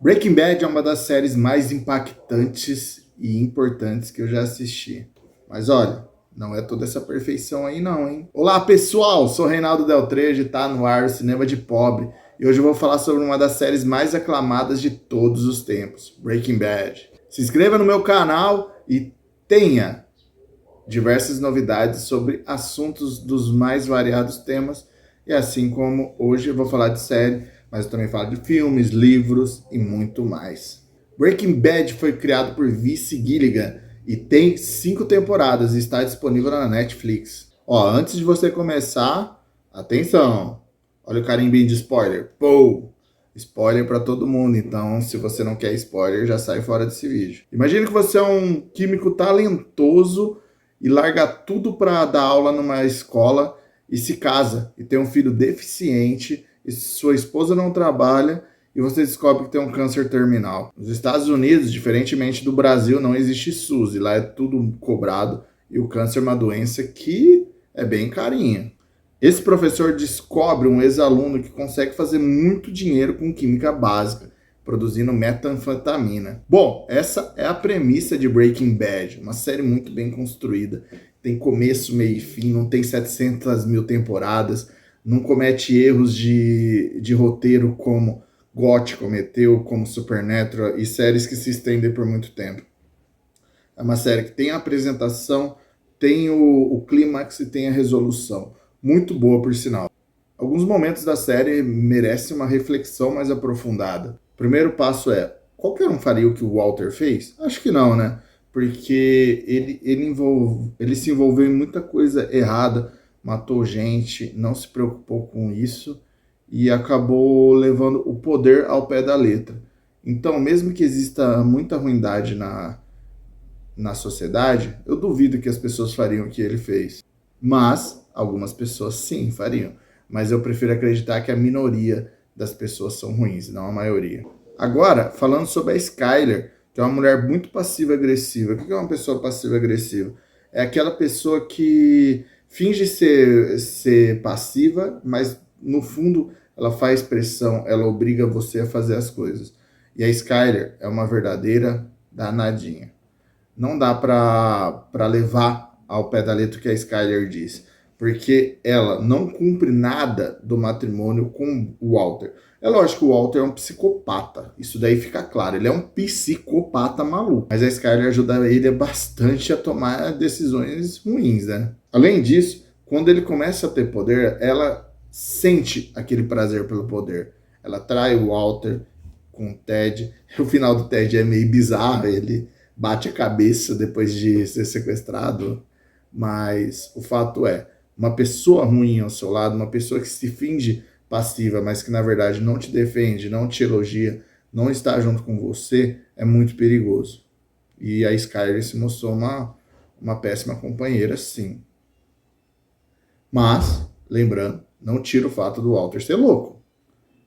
Breaking Bad é uma das séries mais impactantes e importantes que eu já assisti. Mas olha, não é toda essa perfeição aí não, hein? Olá pessoal, sou Reinaldo Del Trege, tá no ar o Cinema de Pobre. E hoje eu vou falar sobre uma das séries mais aclamadas de todos os tempos, Breaking Bad. Se inscreva no meu canal e tenha diversas novidades sobre assuntos dos mais variados temas. E assim como hoje eu vou falar de série, mas eu também falo de filmes, livros e muito mais. Breaking Bad foi criado por Vince Gilligan e tem 5 temporadas e está disponível na Netflix. Ó, antes de você começar, atenção! Olha o carimbinho de spoiler. Pô! Spoiler para todo mundo, então se você não quer spoiler, já sai fora desse vídeo. Imagine que você é um químico talentoso e larga tudo para dar aula numa escola e se casa e tem um filho deficiente e sua esposa não trabalha e você descobre que tem um câncer terminal. Nos Estados Unidos, diferentemente do Brasil, não existe SUS e lá é tudo cobrado e o câncer é uma doença que é bem carinha. Esse professor descobre um ex-aluno que consegue fazer muito dinheiro com química básica, produzindo metanfetamina. Bom, essa é a premissa de Breaking Bad, uma série muito bem construída. Tem começo, meio e fim, não tem 700 mil temporadas, não comete erros de roteiro como GOT cometeu, como Supernatural e séries que se estendem por muito tempo. É uma série que tem a apresentação, tem o clímax e tem a resolução. Muito boa, por sinal. Alguns momentos da série merecem uma reflexão mais aprofundada. O primeiro passo é, qualquer um faria o que o Walter fez? Acho que não, né? Porque ele se envolveu em muita coisa errada, matou gente, não se preocupou com isso e acabou levando o poder ao pé da letra. Então, mesmo que exista muita ruindade na sociedade, eu duvido que as pessoas fariam o que ele fez. Mas algumas pessoas sim fariam. Mas eu prefiro acreditar que a minoria das pessoas são ruins, não a maioria. Agora, falando sobre a Skyler, que é uma mulher muito passiva-agressiva. O que é uma pessoa passiva-agressiva? É aquela pessoa que finge ser passiva, mas no fundo ela faz pressão, ela obriga você a fazer as coisas. E a Skyler é uma verdadeira danadinha. Não dá para levar ao pé da letra o que a Skyler diz, porque ela não cumpre nada do matrimônio com o Walter. É lógico que o Walter é um psicopata, isso daí fica claro, ele é um psicopata maluco, mas a Skyler ajuda ele bastante a tomar decisões ruins, né? Além disso, quando ele começa a ter poder, ela sente aquele prazer pelo poder. Ela trai o Walter com o Ted, o final do Ted é meio bizarro, ele bate a cabeça depois de ser sequestrado, mas o fato é, uma pessoa ruim ao seu lado, uma pessoa que se finge passiva, mas que na verdade não te defende, não te elogia, não está junto com você, é muito perigoso. E a Skyler se mostrou uma péssima companheira, sim. Mas, lembrando, não tira o fato do Walter ser louco.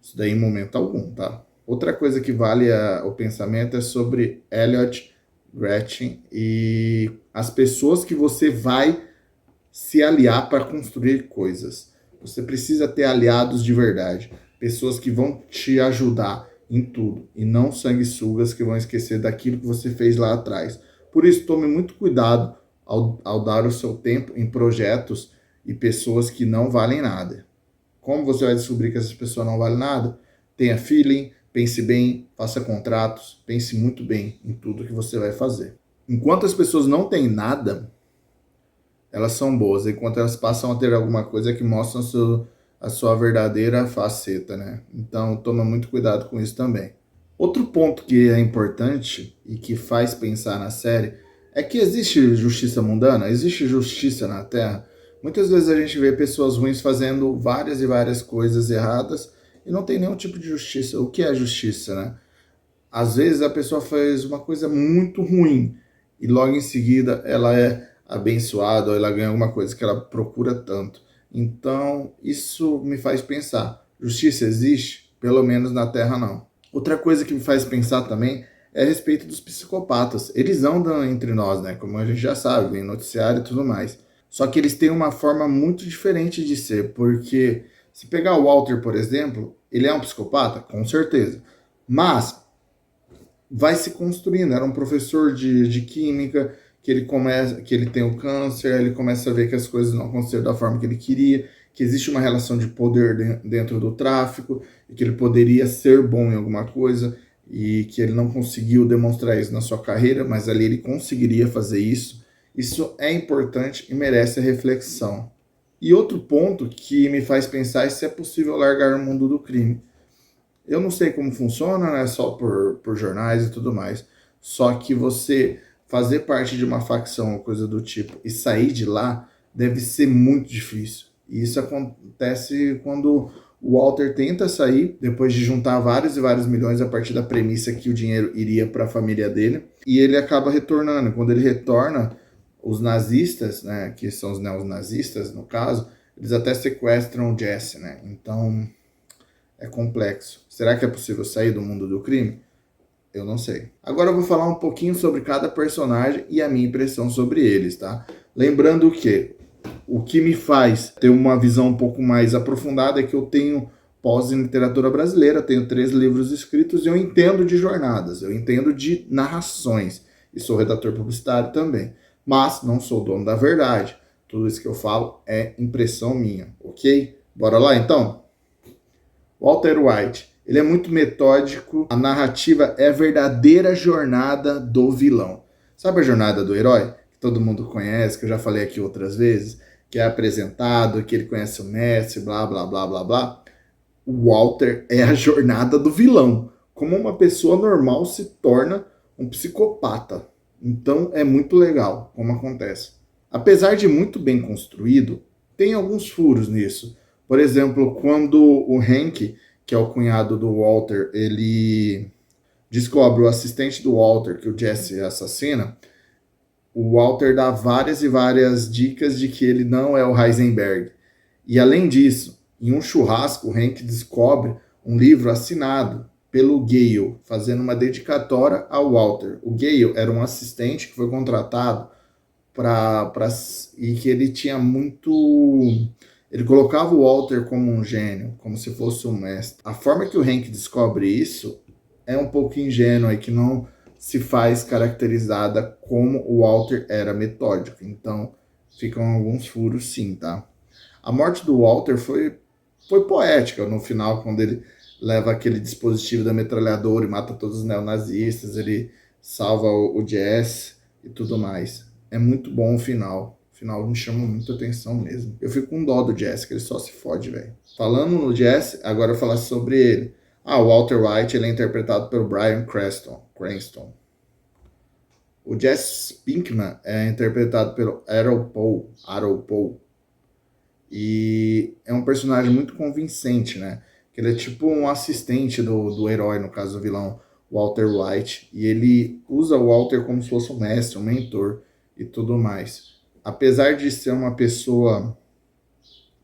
Isso daí em momento algum, tá? Outra coisa que vale o pensamento é sobre Elliot, Gretchen e as pessoas que você vai se aliar para construir coisas. Você precisa ter aliados de verdade, pessoas que vão te ajudar em tudo e não sanguessugas que vão esquecer daquilo que você fez lá atrás. Por isso, tome muito cuidado ao dar o seu tempo em projetos e pessoas que não valem nada. Como você vai descobrir que essas pessoas não valem nada? Tenha feeling, pense bem, faça contratos, pense muito bem em tudo que você vai fazer. Enquanto as pessoas não têm nada, elas são boas. Enquanto elas passam a ter alguma coisa que mostra a sua verdadeira faceta, né? Então, toma muito cuidado com isso também. Outro ponto que é importante e que faz pensar na série é que existe justiça mundana, existe justiça na Terra. Muitas vezes a gente vê pessoas ruins fazendo várias e várias coisas erradas e não tem nenhum tipo de justiça. O que é justiça, né? Às vezes a pessoa faz uma coisa muito ruim e logo em seguida ela é abençoada ou ela ganha alguma coisa que ela procura tanto. Então isso me faz pensar, justiça existe? Pelo menos na Terra não. Outra coisa que me faz pensar também é a respeito dos psicopatas. Eles andam entre nós, né? Como a gente já sabe, vem noticiário e tudo mais. Só que eles têm uma forma muito diferente de ser, porque se pegar o Walter, por exemplo, ele é um psicopata? Com certeza. Mas vai se construindo. Era um professor de química, que ele tem o câncer, aí ele começa a ver que as coisas não aconteceram da forma que ele queria, que existe uma relação de poder dentro do tráfico, e que ele poderia ser bom em alguma coisa, e que ele não conseguiu demonstrar isso na sua carreira, mas ali ele conseguiria fazer isso. Isso é importante e merece a reflexão. E outro ponto que me faz pensar é se é possível largar o mundo do crime. Eu não sei como funciona, né? Só por jornais e tudo mais. Só que você fazer parte de uma facção ou coisa do tipo e sair de lá deve ser muito difícil. E isso acontece quando o Walter tenta sair, depois de juntar vários e vários milhões a partir da premissa que o dinheiro iria para a família dele, e ele acaba retornando. Quando ele retorna, os nazistas, né, que são os neonazistas no caso, eles até sequestram o Jesse, né? Então é complexo. Será que é possível sair do mundo do crime? Eu não sei. Agora eu vou falar um pouquinho sobre cada personagem e a minha impressão sobre eles, tá? Lembrando que o que me faz ter uma visão um pouco mais aprofundada é que eu tenho pós em literatura brasileira, tenho 3 livros escritos e eu entendo de jornadas, eu entendo de narrações e sou redator publicitário também. Mas não sou dono da verdade. Tudo isso que eu falo é impressão minha, ok? Bora lá então? Walter White, ele é muito metódico, a narrativa é a verdadeira jornada do vilão. Sabe a jornada do herói? Que todo mundo conhece, que eu já falei aqui outras vezes, que é apresentado, que ele conhece o mestre, blá, blá, blá, blá, blá. O Walter é a jornada do vilão. Como uma pessoa normal se torna um psicopata. Então é muito legal como acontece. Apesar de muito bem construído, tem alguns furos nisso. Por exemplo, quando o Hank, que é o cunhado do Walter, ele descobre o assistente do Walter, que o Jesse assassina, o Walter dá várias e várias dicas de que ele não é o Heisenberg. E além disso, em um churrasco, o Hank descobre um livro assinado pelo Gale, fazendo uma dedicatória ao Walter. O Gale era um assistente que foi contratado e que ele tinha muito... Ele colocava o Walter como um gênio, como se fosse um mestre. A forma que o Hank descobre isso é um pouco ingênua e que não se faz caracterizada como o Walter era metódico. Então, ficam alguns furos sim, tá? A morte do Walter foi poética no final, quando ele leva aquele dispositivo da metralhadora e mata todos os neonazistas, ele salva o Jess e tudo mais. É muito bom o final. O final me chama muita atenção mesmo. Eu fico com dó do Jess, que ele só se fode, velho. Falando no Jess, agora eu falar sobre ele. O Walter White, ele é interpretado pelo Bryan Cranston. O Jesse Pinkman é interpretado pelo Aaron Paul. E é um personagem muito convincente, né? Que ele é tipo um assistente do herói, no caso do vilão Walter White. E ele usa o Walter como se fosse um mestre, um mentor e tudo mais. Apesar de ser uma pessoa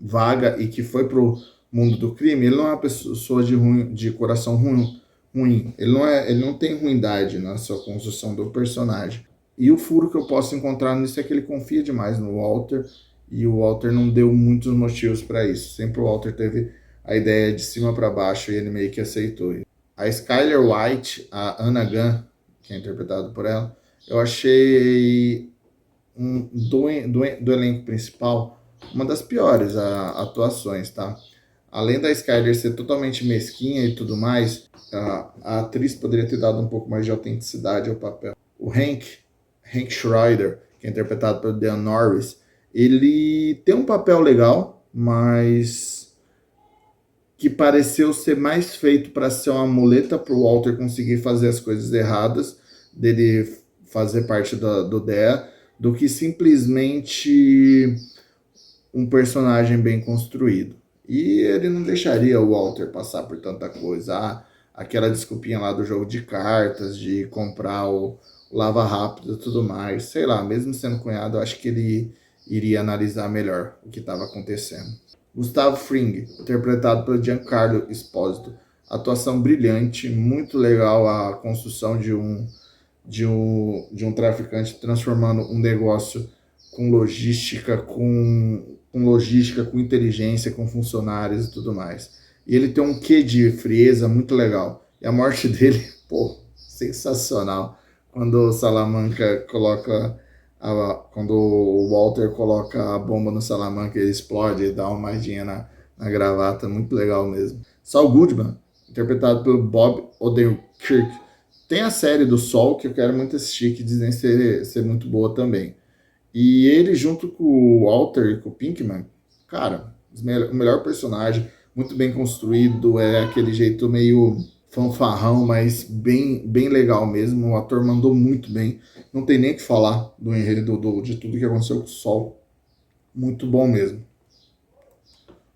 vaga e que foi pro mundo do crime, ele não é uma pessoa de coração ruim. Ele não tem ruindade na sua construção do personagem. E o furo que eu posso encontrar nisso é que ele confia demais no Walter, e o Walter não deu muitos motivos para isso. Sempre o Walter teve a ideia de cima para baixo e ele meio que aceitou. A Skyler White, a Anna Gunn, que é interpretada por ela, eu achei do elenco principal uma das piores atuações, tá? Além da Skyler ser totalmente mesquinha e tudo mais, a atriz poderia ter dado um pouco mais de autenticidade ao papel. O Hank Schrader, que é interpretado pelo Dean Norris, ele tem um papel legal, mas que pareceu ser mais feito para ser uma muleta para o Walter conseguir fazer as coisas erradas, dele fazer parte do DEA, do que simplesmente um personagem bem construído. E ele não deixaria o Walter passar por tanta coisa. Aquela desculpinha lá do jogo de cartas, de comprar o lava rápido e tudo mais. Sei lá, mesmo sendo cunhado, eu acho que ele iria analisar melhor o que estava acontecendo. Gustavo Fring, interpretado pelo Giancarlo Esposito. Atuação brilhante, muito legal a construção de um traficante transformando um negócio com logística, com inteligência, com funcionários e tudo mais. E ele tem um quê de frieza muito legal. E a morte dele, sensacional quando o Salamanca coloca. Quando o Walter coloca a bomba no Salamanca, ele explode e dá uma magia na gravata. Muito legal mesmo. Saul Goodman, interpretado pelo Bob Odenkirk. Tem a série do Sol, que eu quero muito assistir, que dizem ser muito boa também. E ele, junto com o Walter e com o Pinkman, cara, o melhor personagem, muito bem construído, é aquele jeito meio fanfarrão, mas bem legal mesmo. O ator mandou muito bem. Não tem nem o que falar do enredo de tudo que aconteceu com o Sol. Muito bom mesmo.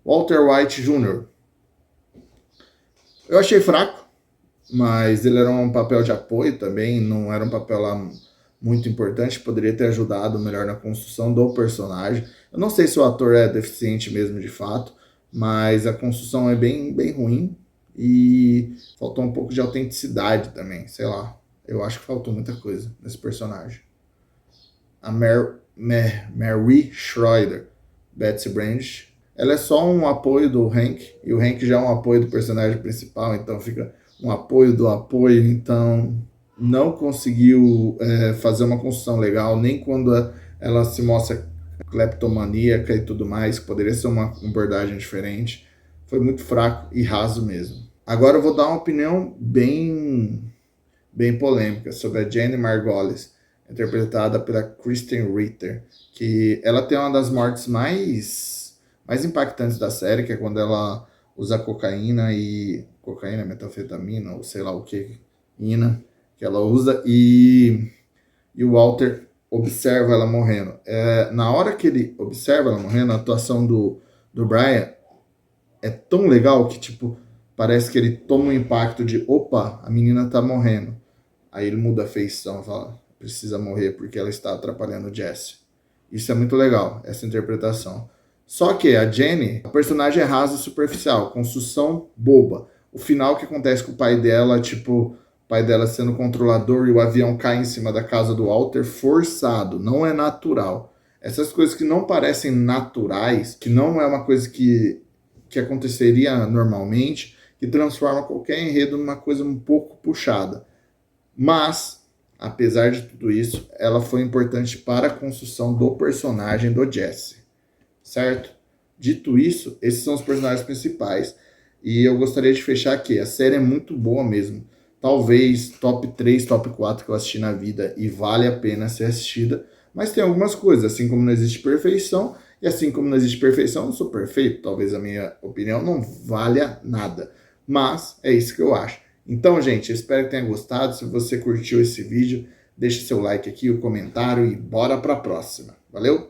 Walter White Jr. Eu achei fraco, mas ele era um papel de apoio também, não era um papel lá muito importante, poderia ter ajudado melhor na construção do personagem. Eu não sei se o ator é deficiente mesmo de fato, mas a construção é bem ruim e faltou um pouco de autenticidade também, sei lá. Eu acho que faltou muita coisa nesse personagem. A Mary Schroeder, Betsy Brandt, ela é só um apoio do Hank, e o Hank já é um apoio do personagem principal, então fica um apoio do apoio, então não conseguiu fazer uma construção legal, nem quando ela se mostra cleptomaníaca e tudo mais, que poderia ser uma abordagem diferente. Foi muito fraco e raso mesmo. Agora eu vou dar uma opinião bem polêmica sobre a Jenny Margolis, interpretada pela Kristen Ritter, que ela tem uma das mortes mais impactantes da série, que é quando ela usa cocaína, metanfetamina, ou sei lá o que ela usa, e o Walter observa ela morrendo. Na hora que ele observa ela morrendo, a atuação do Brian é tão legal que, tipo, parece que ele toma um impacto de, opa, a menina tá morrendo. Aí ele muda a feição, fala, precisa morrer porque ela está atrapalhando o Jesse. Isso é muito legal, essa interpretação. Só que a Jenny, a personagem é rasa e superficial, construção boba. O final que acontece com o pai dela, tipo, o pai dela sendo controlador e o avião cai em cima da casa do Walter, forçado, não é natural. Essas coisas que não parecem naturais, que não é uma coisa que aconteceria normalmente, que transforma qualquer enredo numa coisa um pouco puxada. Mas, apesar de tudo isso, ela foi importante para a construção do personagem do Jesse. Certo? Dito isso, esses são os personagens principais. E eu gostaria de fechar aqui. A série é muito boa mesmo. Talvez top 3, top 4 que eu assisti na vida e vale a pena ser assistida. Mas tem algumas coisas, assim como não existe perfeição, e assim como não existe perfeição, eu não sou perfeito. Talvez a minha opinião não valha nada. Mas é isso que eu acho. Então, gente, eu espero que tenha gostado. Se você curtiu esse vídeo, deixe seu like aqui, o comentário e bora pra próxima. Valeu?